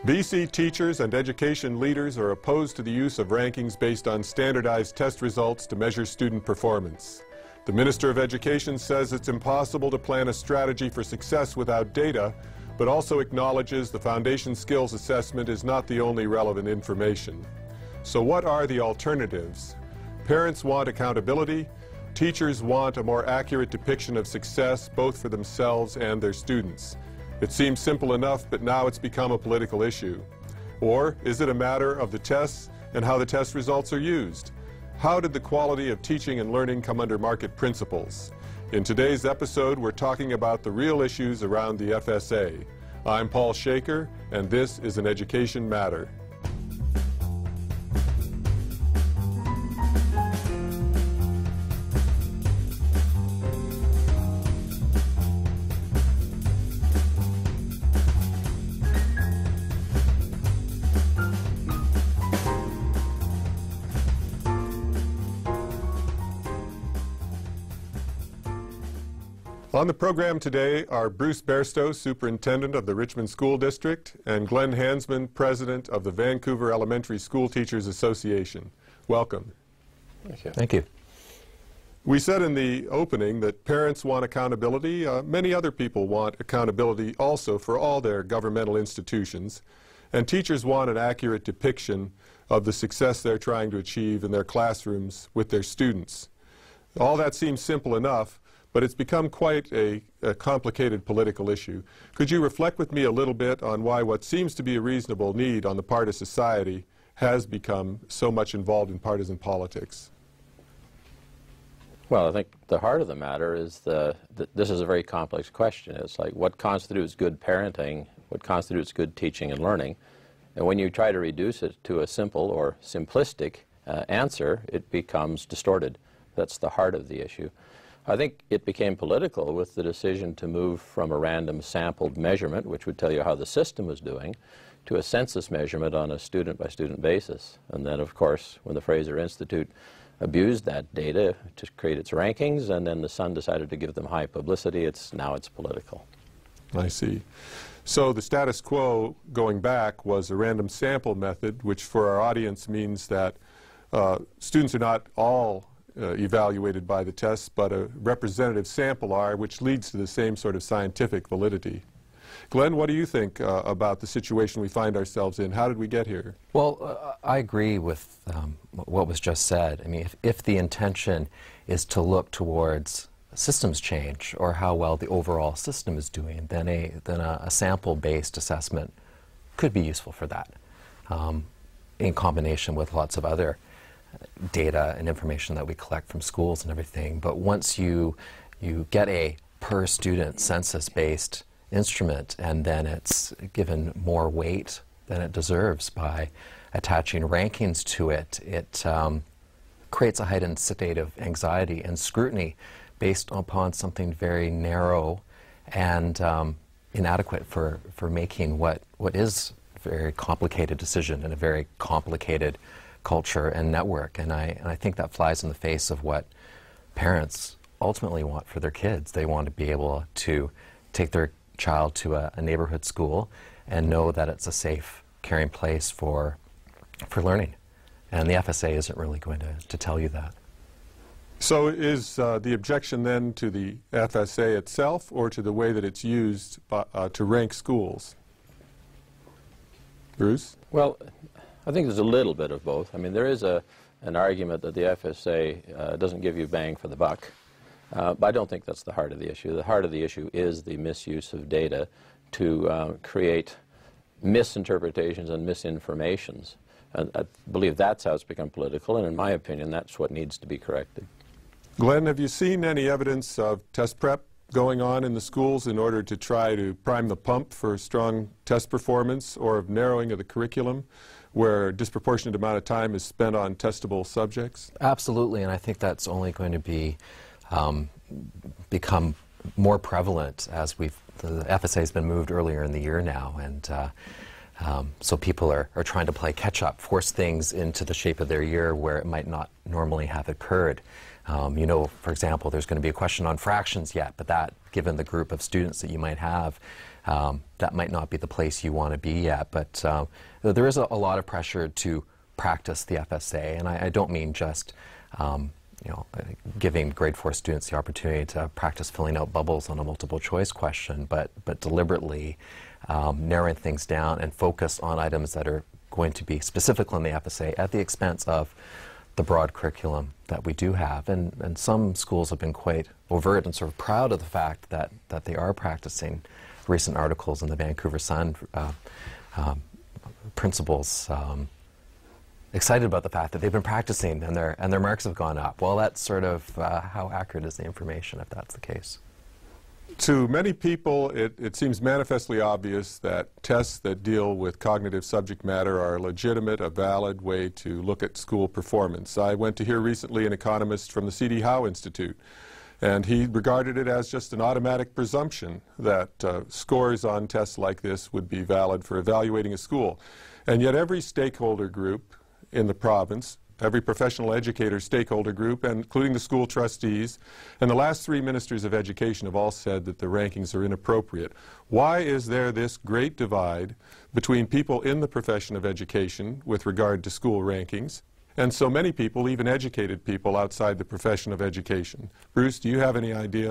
BC teachers and education leaders are opposed to the use of rankings based on standardized test results to measure student performance. The Minister of Education says it's impossible to plan a strategy for success without data, but also acknowledges the foundation skills assessment is not the only relevant information. So what are the alternatives? Parents want accountability. Teachers want a more accurate depiction of success, both for themselves and their students. It seems simple enough, but now it's become a political issue. Or is it a matter of the tests and how the test results are used? How did the quality of teaching and learning come under market principles? In today's episode, we're talking about the real issues around the FSA. I'm Paul Shaker, and this is An Education Matter. On the program today are Bruce Beairsto, Superintendent of the Richmond School District, and Glen Hansman, President of the Vancouver Elementary School Teachers Association. Welcome. Thank you. Thank you. We said in the opening that parents want accountability. Many other people want accountability also for all their governmental institutions. And teachers want an accurate depiction of the success they're trying to achieve in their classrooms with their students. All that seems simple enough, but it's become quite a complicated political issue. Could you reflect with me a little bit on why what seems to be a reasonable need on the part of society has become so much involved in partisan politics? Well, I think the heart of the matter is this is a very complex question. It's like, what constitutes good parenting? What constitutes good teaching and learning? And when you try to reduce it to a simple or simplistic answer, it becomes distorted. That's the heart of the issue. I think it became political with the decision to move from a random sampled measurement, which would tell you how the system was doing, to a census measurement on a student-by-student basis. And then, of course, when the Fraser Institute abused that data to create its rankings, and then the Sun decided to give them high publicity, now it's political. I see. So the status quo going back was a random sample method, which for our audience means that students are not all evaluated by the tests, but a representative sample are, which leads to the same sort of scientific validity. Glenn, what do you think about the situation we find ourselves in? How did we get here? Well, I agree with what was just said. I mean, if the intention is to look towards systems change or how well the overall system is doing, then a sample-based assessment could be useful for that, in combination with lots of other data and information that we collect from schools and everything. But once you get a per student census-based instrument and then it's given more weight than it deserves by attaching rankings to it, it creates a heightened state of anxiety and scrutiny based upon something very narrow and inadequate for making what is a very complicated decision and a very complicated culture and network. And I think that flies in the face of what parents ultimately want for their kids. They want to be able to take their child to a neighborhood school and know that it's a safe, caring place for learning. And the FSA isn't really going to tell you that. So is the objection then to the FSA itself or to the way that it's used to rank schools? Bruce? Well, I think there's a little bit of both. I mean, there is an argument that the FSA doesn't give you bang for the buck, but I don't think that's the heart of the issue. The heart of the issue is the misuse of data to create misinterpretations and misinformations. And I believe that's how it's become political, and in my opinion, that's what needs to be corrected. Glenn, have you seen any evidence of test prep going on in the schools in order to try to prime the pump for strong test performance, or of narrowing of the curriculum where a disproportionate amount of time is spent on testable subjects? Absolutely, and I think that's only going to be become more prevalent as the FSA has been moved earlier in the year now, and so people are trying to play catch-up, force things into the shape of their year where it might not normally have occurred. You know, for example, there's going to be a question on fractions yet, but that, given the group of students that you might have, that might not be the place you want to be at. But there is a lot of pressure to practice the FSA, and I don't mean just giving grade 4 students the opportunity to practice filling out bubbles on a multiple choice question, but deliberately narrowing things down and focus on items that are going to be specific on the FSA at the expense of the broad curriculum that we do have. And some schools have been quite overt and sort of proud of the fact that they are practicing. Recent articles in the Vancouver Sun, principals excited about the fact that they've been practicing and their marks have gone up. Well, that's sort of how accurate is the information if that's the case. To many people, it seems manifestly obvious that tests that deal with cognitive subject matter are a legitimate, a valid way to look at school performance. I went to hear recently an economist from the C.D. Howe Institute, and he regarded it as just an automatic presumption that scores on tests like this would be valid for evaluating a school. And yet every stakeholder group in the province, every professional educator stakeholder group, including the school trustees, and the last 3 ministers of education have all said that the rankings are inappropriate. Why is there this great divide between people in the profession of education with regard to school rankings, and so many people, even educated people, outside the profession of education? Bruce, do you have any idea?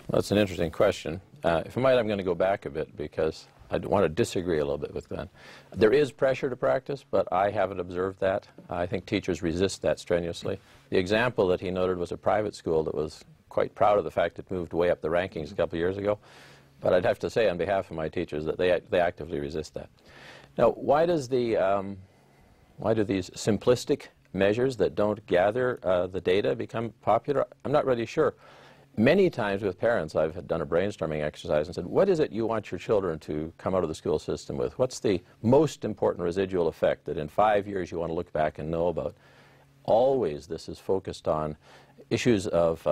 Well, that's an interesting question. If I might, I'm going to go back a bit because I want to disagree a little bit with Glenn. There is pressure to practice, but I haven't observed that. I think teachers resist that strenuously. The example that he noted was a private school that was quite proud of the fact it moved way up the rankings a couple of years ago. But I'd have to say on behalf of my teachers that they actively resist that. Now, why do these simplistic measures that don't gather the data become popular? I'm not really sure. Many times with parents, I've done a brainstorming exercise and said, what is it you want your children to come out of the school system with? What's the most important residual effect that in 5 years you want to look back and know about? Always this is focused on issues of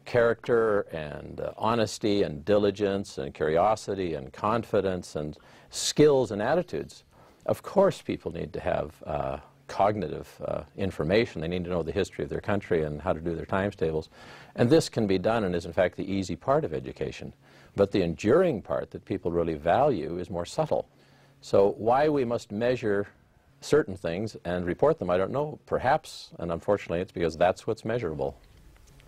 character and honesty and diligence and curiosity and confidence and skills and attitudes. Of course people need to have cognitive information. They need to know the history of their country and how to do their times tables. And this can be done and is in fact the easy part of education. But the enduring part that people really value is more subtle. So why we must measure certain things and report them, I don't know. Perhaps, and unfortunately, it's because that's what's measurable.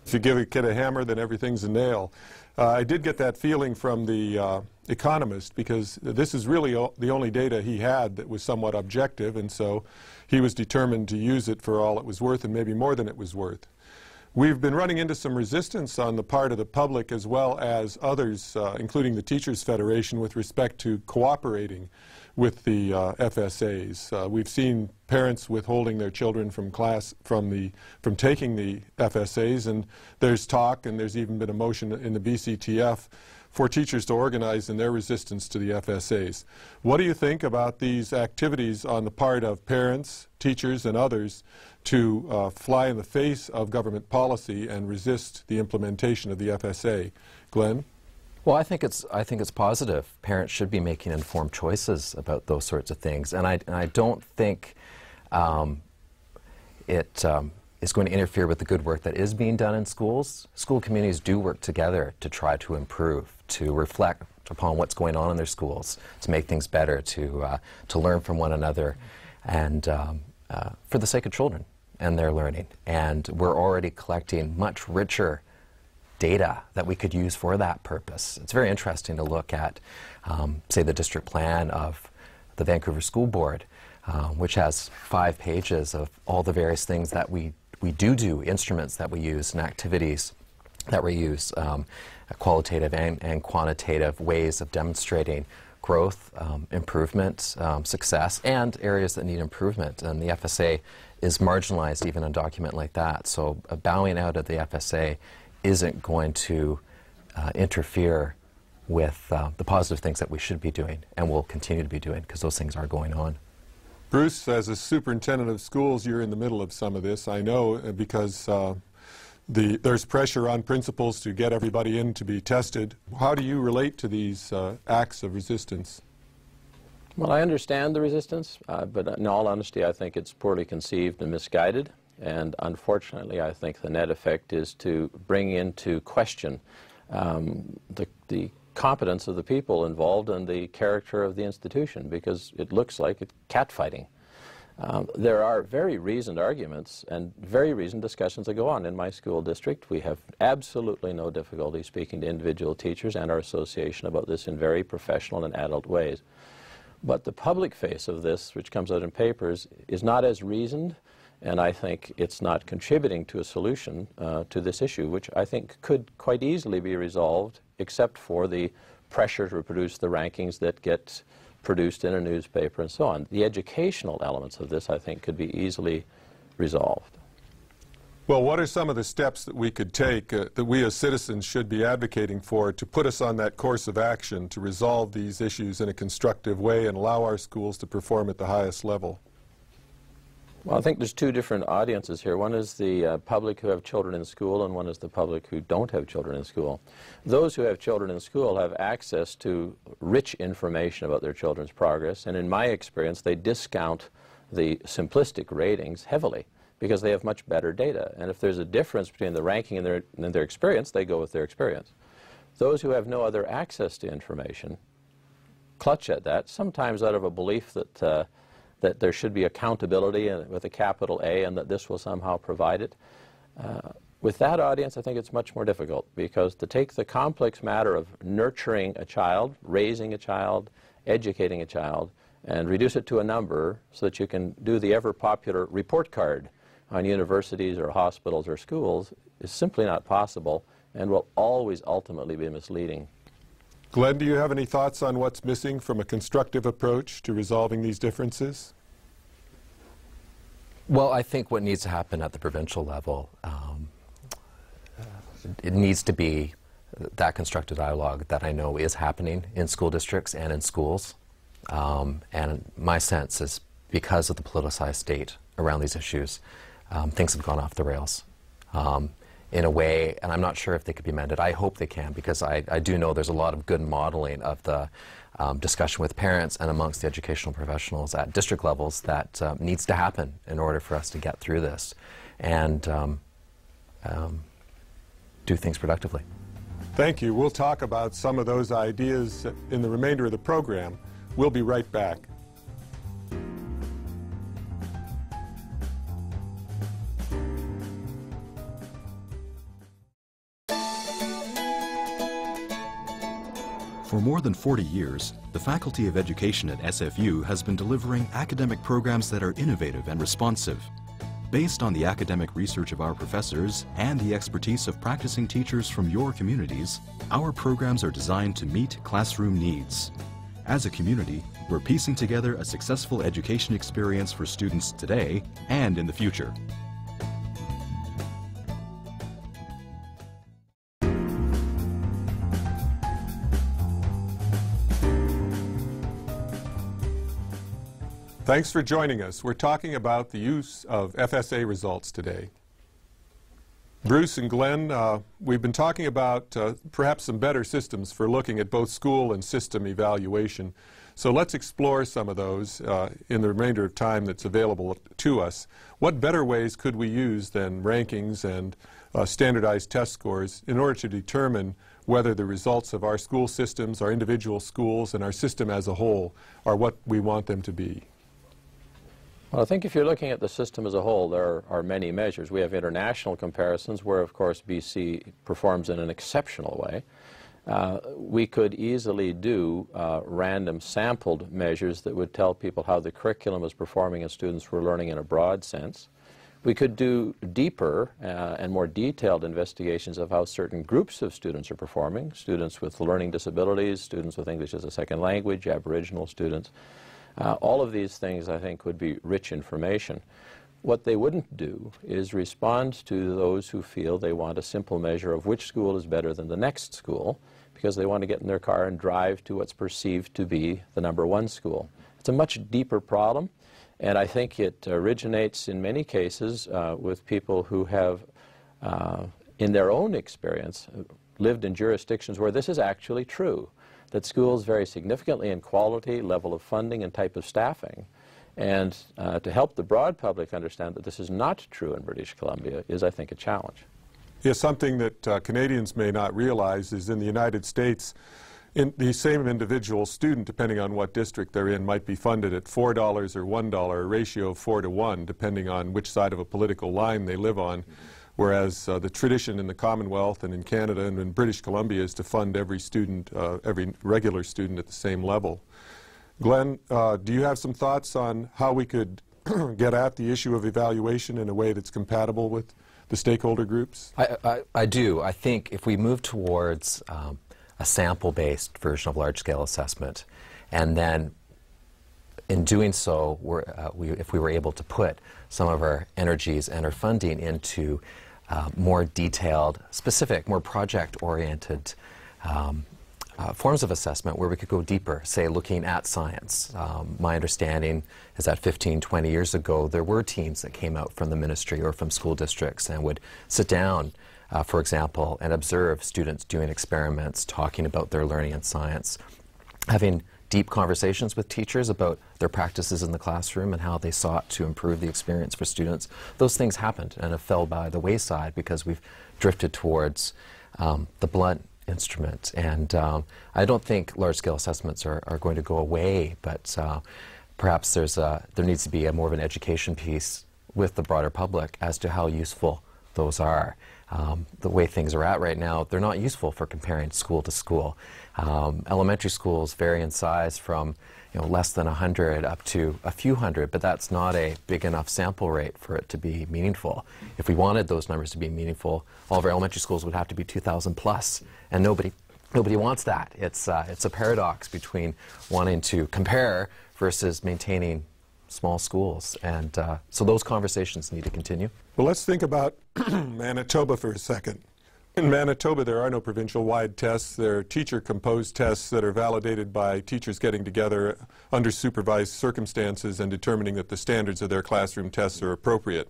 If you give a kid a hammer, then everything's a nail. I did get that feeling from the economist because this is really the only data he had that was somewhat objective, and so he was determined to use it for all it was worth and maybe more than it was worth. We've been running into some resistance on the part of the public as well as others, including the Teachers Federation, with respect to cooperating with the FSAs. We've seen parents withholding their children from taking the FSAs, and there's talk, and there's even been a motion in the BCTF for teachers to organize in their resistance to the FSAs. What do you think about these activities on the part of parents, teachers, and others to fly in the face of government policy and resist the implementation of the FSA? Glenn? Well, I think it's positive. Parents should be making informed choices about those sorts of things, and I don't think it is going to interfere with the good work that is being done in schools. School communities do work together to try to improve, to reflect upon what's going on in their schools, to make things better, to learn from one another, and for the sake of children and their learning. And we're already collecting much richer data that we could use for that purpose. It's very interesting to look at, say, the district plan of the Vancouver School Board, which has 5 pages of all the various things that we do, instruments that we use and activities that we use, qualitative and quantitative ways of demonstrating growth, improvement, success, and areas that need improvement. And the FSA is marginalized even in a document like that. So bowing out of the FSA isn't going to interfere with the positive things that we should be doing and will continue to be doing, because those things are going on. Bruce, as a superintendent of schools, you're in the middle of some of this, I know, because there's pressure on principals to get everybody in to be tested. How do you relate to these acts of resistance? Well, I understand the resistance, but in all honesty, I think it's poorly conceived and misguided. And unfortunately, I think the net effect is to bring into question the competence of the people involved and the character of the institution, because it looks like it's catfighting. There are very reasoned arguments and very reasoned discussions that go on in my school district. We have absolutely no difficulty speaking to individual teachers and our association about this in very professional and adult ways. But the public face of this, which comes out in papers, is not as reasoned, and I think it's not contributing to a solution to this issue, which I think could quite easily be resolved, except for the pressure to reproduce the rankings that get produced in a newspaper and so on. The educational elements of this, I think, could be easily resolved. Well, what are some of the steps that we could take, that we as citizens should be advocating for, to put us on that course of action to resolve these issues in a constructive way and allow our schools to perform at the highest level? Well, I think there's two different audiences here. One is the public who have children in school, and one is the public who don't have children in school. Those who have children in school have access to rich information about their children's progress, and in my experience, they discount the simplistic ratings heavily, because they have much better data. And if there's a difference between the ranking and their experience, they go with their experience. Those who have no other access to information clutch at that, sometimes out of a belief that that there should be accountability with a capital A and that this will somehow provide it. With that audience, I think it's much more difficult, because to take the complex matter of nurturing a child, raising a child, educating a child, and reduce it to a number so that you can do the ever-popular report card on universities or hospitals or schools is simply not possible and will always ultimately be misleading. Glenn, do you have any thoughts on what's missing from a constructive approach to resolving these differences? Well, I think what needs to happen at the provincial level, it needs to be that constructive dialogue that I know is happening in school districts and in schools. And my sense is, because of the politicized state around these issues, things have gone off the rails in a way, and I'm not sure if they could be mended. I hope they can, because I do know there's a lot of good modeling of the discussion with parents and amongst the educational professionals at district levels that needs to happen in order for us to get through this and do things productively. Thank you. We'll talk about some of those ideas in the remainder of the program. We'll be right back. For more than 40 years, the Faculty of Education at SFU has been delivering academic programs that are innovative and responsive. Based on the academic research of our professors and the expertise of practicing teachers from your communities, our programs are designed to meet classroom needs. As a community, we're piecing together a successful education experience for students today and in the future. Thanks for joining us. We're talking about the use of FSA results today. Bruce and Glenn, we've been talking about perhaps some better systems for looking at both school and system evaluation. So let's explore some of those in the remainder of time that's available to us. What better ways could we use than rankings and standardized test scores in order to determine whether the results of our school systems, our individual schools, and our system as a whole are what we want them to be? Well, I think if you're looking at the system as a whole, there are many measures. We have international comparisons where, of course, BC performs in an exceptional way. We could easily do random sampled measures that would tell people how the curriculum is performing and students were learning in a broad sense. We could do deeper and more detailed investigations of how certain groups of students are performing, students with learning disabilities, students with English as a second language, Aboriginal students. All of these things, I think, would be rich information. What they wouldn't do is respond to those who feel they want a simple measure of which school is better than the next school, because they want to get in their car and drive to what's perceived to be the #1 school. It's a much deeper problem, and I think it originates in many cases with people who have, in their own experience, lived in jurisdictions where this is actually true, that schools vary significantly in quality, level of funding, and type of staffing. And to help the broad public understand that this is not true in British Columbia is, I think, a challenge. Yes, something that Canadians may not realize is in the United States, the same individual student, depending on what district they're in, might be funded at $4 or $1, a ratio of 4 to 1, depending on which side of a political line they live on. Whereas the tradition in the Commonwealth and in Canada and in British Columbia is to fund every student, every regular student at the same level. Glenn, do you have some thoughts on how we could get at the issue of evaluation in a way that's compatible with the stakeholder groups? I do. I think if we move towards a sample-based version of large-scale assessment, and then in doing so, if we were able to put some of our energies and our funding into more detailed, specific, more project-oriented forms of assessment where we could go deeper, say looking at science. My understanding is that 15, 20 years ago there were teams that came out from the ministry or from school districts and would sit down, for example, and observe students doing experiments, talking about their learning in science, having deep conversations with teachers about their practices in the classroom and how they sought to improve the experience for students. Those things happened and have fell by the wayside because we've drifted towards the blunt instrument. And I don't think large-scale assessments are going to go away, but perhaps there needs to be more of an education piece with the broader public as to how useful those are. The way things are at right now, they're not useful for comparing school to school. Elementary schools vary in size from less than 100 up to a few hundred, but that's not a big enough sample rate for it to be meaningful. If we wanted those numbers to be meaningful, all of our elementary schools would have to be 2,000 plus, and nobody wants that. It's a paradox between wanting to compare versus maintaining small schools, and so those conversations need to continue. Well, let's think about Manitoba for a second. In Manitoba, there are no provincial-wide tests. There are teacher-composed tests that are validated by teachers getting together under supervised circumstances and determining that the standards of their classroom tests are appropriate.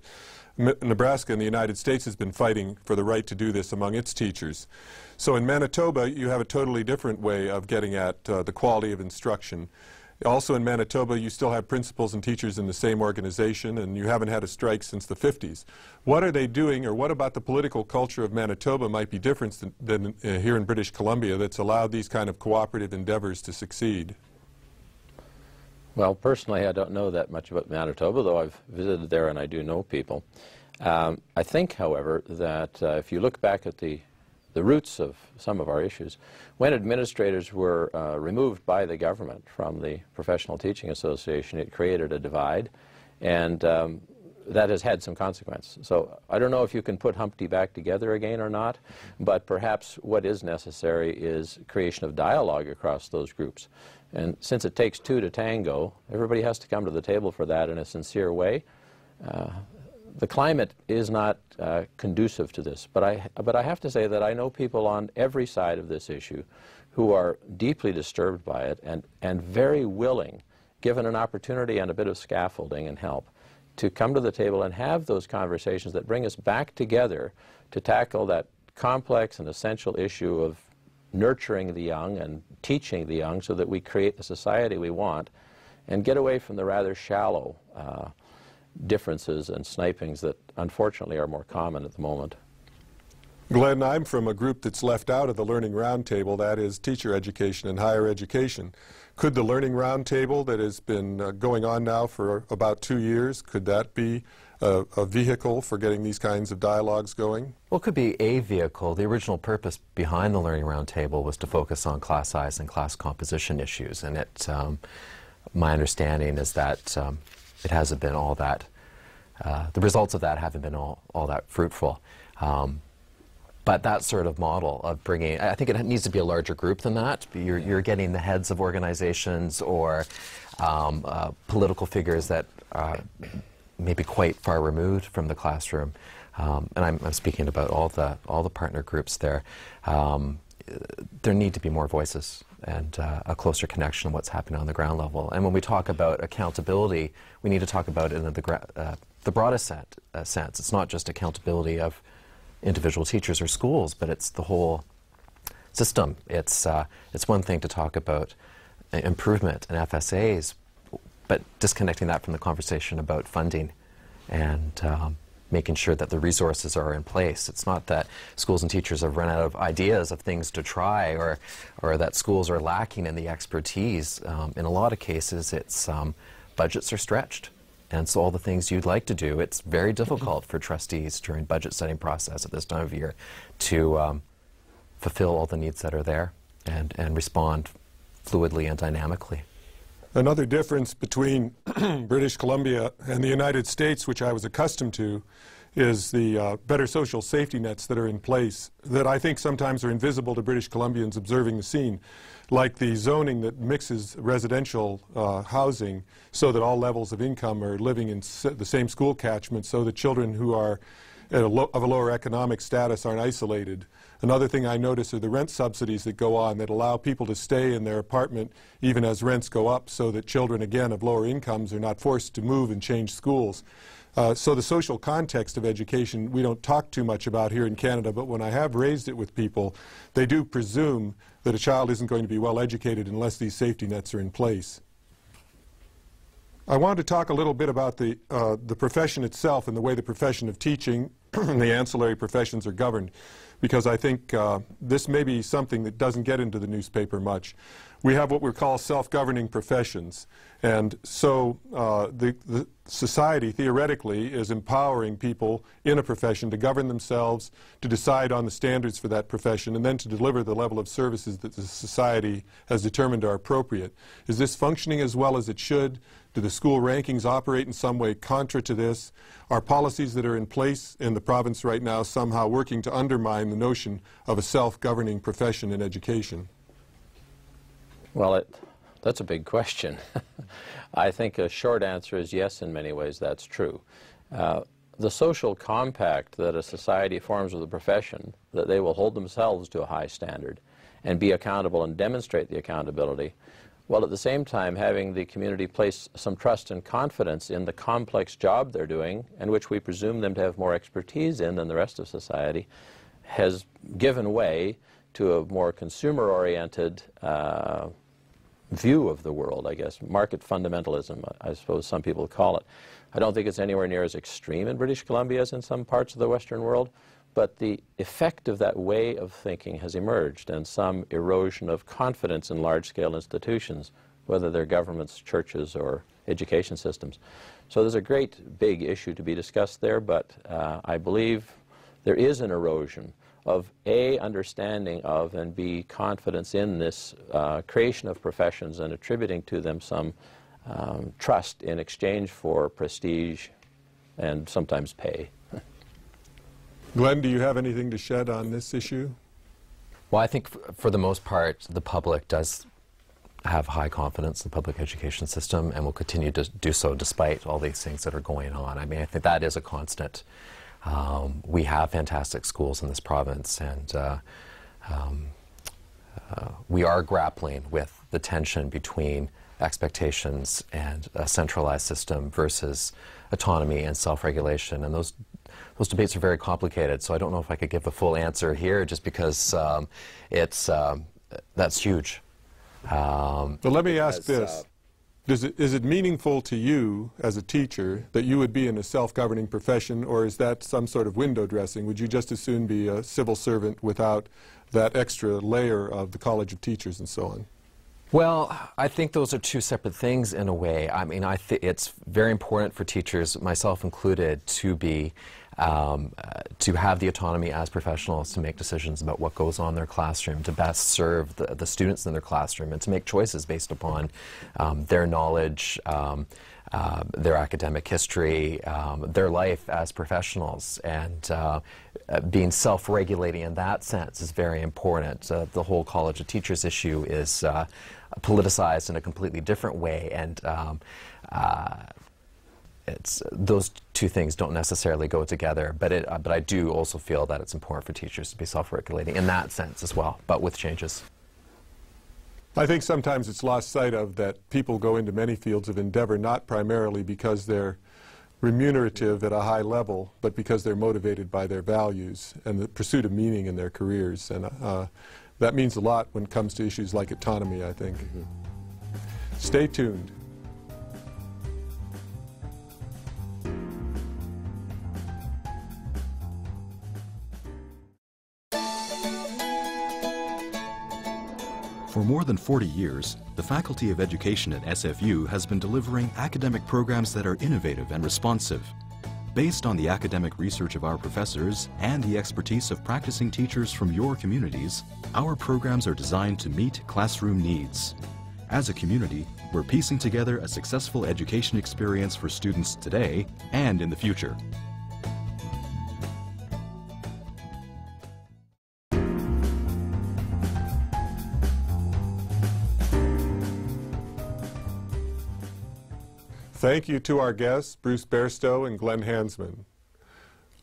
Nebraska in the United States has been fighting for the right to do this among its teachers. So in Manitoba, you have a totally different way of getting at the quality of instruction. Also in Manitoba, you still have principals and teachers in the same organization, and you haven't had a strike since the 50s. What are they doing, or what about the political culture of Manitoba might be different than here in British Columbia that's allowed these kind of cooperative endeavors to succeed? Well, personally, I don't know that much about Manitoba, though I've visited there and I do know people. I think, however, that if you look back at the roots of some of our issues, when administrators were removed by the government from the Professional Teaching Association, it created a divide, and that has had some consequence. So I don't know if you can put Humpty back together again or not, but perhaps what is necessary is creation of dialogue across those groups. And since it takes two to tango, everybody has to come to the table for that in a sincere way. The climate is not conducive to this, but I have to say that I know people on every side of this issue who are deeply disturbed by it and very willing, given an opportunity and a bit of scaffolding and help, to come to the table and have those conversations that bring us back together to tackle that complex and essential issue of nurturing the young and teaching the young so that we create the society we want and get away from the rather shallow differences and snipings that unfortunately are more common at the moment. Glenn, I'm from a group that's left out of the Learning Roundtable, that is teacher education and higher education. Could the Learning Roundtable that has been going on now for about 2 years, could that be a vehicle for getting these kinds of dialogues going? Well, it could be a vehicle. The original purpose behind the Learning Roundtable was to focus on class size and class composition issues, and my understanding is that it hasn't been all that, the results of that haven't been all that fruitful. But that sort of model of bringing, I think it needs to be a larger group than that. You're getting the heads of organizations or political figures that are maybe quite far removed from the classroom. And I'm speaking about all the partner groups there. There need to be more voices and a closer connection to what's happening on the ground level. And when we talk about accountability, we need to talk about it in the broadest sense. It's not just accountability of individual teachers or schools, but it's the whole system. It's one thing to talk about improvement and FSAs, but disconnecting that from the conversation about funding and making sure that the resources are in place. It's not that schools and teachers have run out of ideas of things to try, or that schools are lacking in the expertise. In a lot of cases, it's budgets are stretched. And so all the things you'd like to do, it's very difficult for trustees during budget setting process at this time of year to fulfill all the needs that are there and respond fluidly and dynamically. Another difference between British Columbia and the United States, which I was accustomed to, is the better social safety nets that are in place that I think sometimes are invisible to British Columbians observing the scene, like the zoning that mixes residential housing so that all levels of income are living in the same school catchment, so that children who are of a lower economic status aren't isolated. Another thing I notice are the rent subsidies that go on that allow people to stay in their apartment even as rents go up, so that children, again, of lower incomes are not forced to move and change schools. So the social context of education we don't talk too much about here in Canada, but when I have raised it with people, they do presume that a child isn't going to be well educated unless these safety nets are in place. I wanted to talk a little bit about the profession itself and the way the profession of teaching and the ancillary professions are governed, because I think this may be something that doesn't get into the newspaper much. We have what we call self-governing professions, and so the society theoretically is empowering people in a profession to govern themselves, to decide on the standards for that profession, and then to deliver the level of services that the society has determined are appropriate. Is this functioning as well as it should? Do the school rankings operate in some way contra to this? Are policies that are in place in the province right now somehow working to undermine the notion of a self-governing profession in education? Well, that's a big question. I think a short answer is yes, in many ways that's true. The social compact that a society forms with a profession, that they will hold themselves to a high standard and be accountable and demonstrate the accountability, while at the same time having the community place some trust and confidence in the complex job they're doing, and which we presume them to have more expertise in than the rest of society, has given way to a more consumer-oriented view of the world, I guess. Market fundamentalism, I suppose some people call it. I don't think it's anywhere near as extreme in British Columbia as in some parts of the Western world, but the effect of that way of thinking has emerged, and some erosion of confidence in large-scale institutions, whether they're governments, churches, or education systems. So there's a great big issue to be discussed there, but I believe there is an erosion of A, understanding of, and B, confidence in this creation of professions and attributing to them some trust in exchange for prestige and sometimes pay. Glenn, do you have anything to shed on this issue? Well, I think for the most part, the public does have high confidence in the public education system and will continue to do so despite all these things that are going on. I mean, I think that is a constant. We have fantastic schools in this province, and we are grappling with the tension between expectations and a centralized system versus autonomy and self-regulation, and those debates are very complicated, so I don't know if I could give a full answer here just because that's huge. But let me ask this. Is it meaningful to you as a teacher that you would be in a self-governing profession, or is that some sort of window dressing? Would you just as soon be a civil servant without that extra layer of the College of Teachers and so on? Well, I think those are two separate things in a way. I mean, it's very important for teachers, myself included, to be to have the autonomy as professionals to make decisions about what goes on in their classroom, to best serve the students in their classroom, and to make choices based upon their knowledge, their academic history, their life as professionals. And being self-regulating in that sense is very important. The whole College of Teachers issue is politicized in a completely different way, and those two things don't necessarily go together, but I do also feel that it's important for teachers to be self-regulating in that sense as well, but with changes. I think sometimes it's lost sight of that people go into many fields of endeavor not primarily because they're remunerative at a high level, but because they're motivated by their values and the pursuit of meaning in their careers. And that means a lot when it comes to issues like autonomy, I think. Stay tuned. For more than 40 years, the Faculty of Education at SFU has been delivering academic programs that are innovative and responsive. Based on the academic research of our professors and the expertise of practicing teachers from your communities, our programs are designed to meet classroom needs. As a community, we're piecing together a successful education experience for students today and in the future. Thank you to our guests, Bruce Beairsto and Glen Hansman.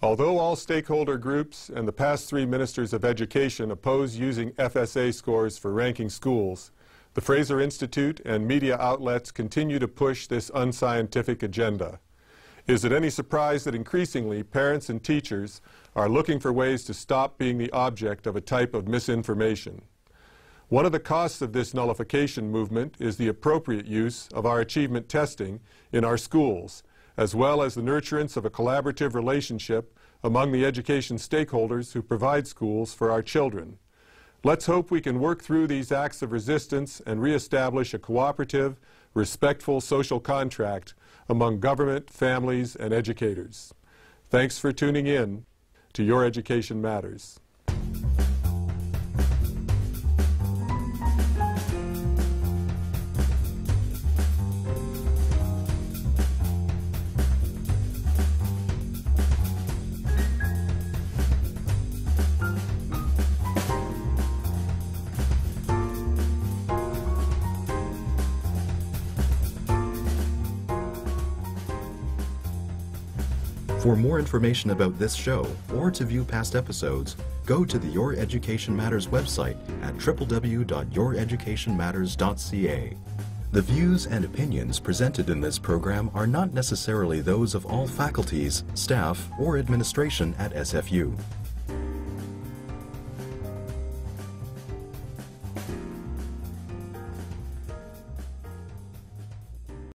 Although all stakeholder groups and the past 3 ministers of education oppose using FSA scores for ranking schools, the Fraser Institute and media outlets continue to push this unscientific agenda. Is it any surprise that increasingly parents and teachers are looking for ways to stop being the object of a type of misinformation? One of the costs of this nullification movement is the appropriate use of our achievement testing in our schools, as well as the nurturance of a collaborative relationship among the education stakeholders who provide schools for our children. Let's hope we can work through these acts of resistance and reestablish a cooperative, respectful social contract among government, families, and educators. Thanks for tuning in to Your Education Matters. For more information about this show or to view past episodes, go to the Your Education Matters website at www.youreducationmatters.ca. The views and opinions presented in this program are not necessarily those of all faculties, staff, or administration at SFU.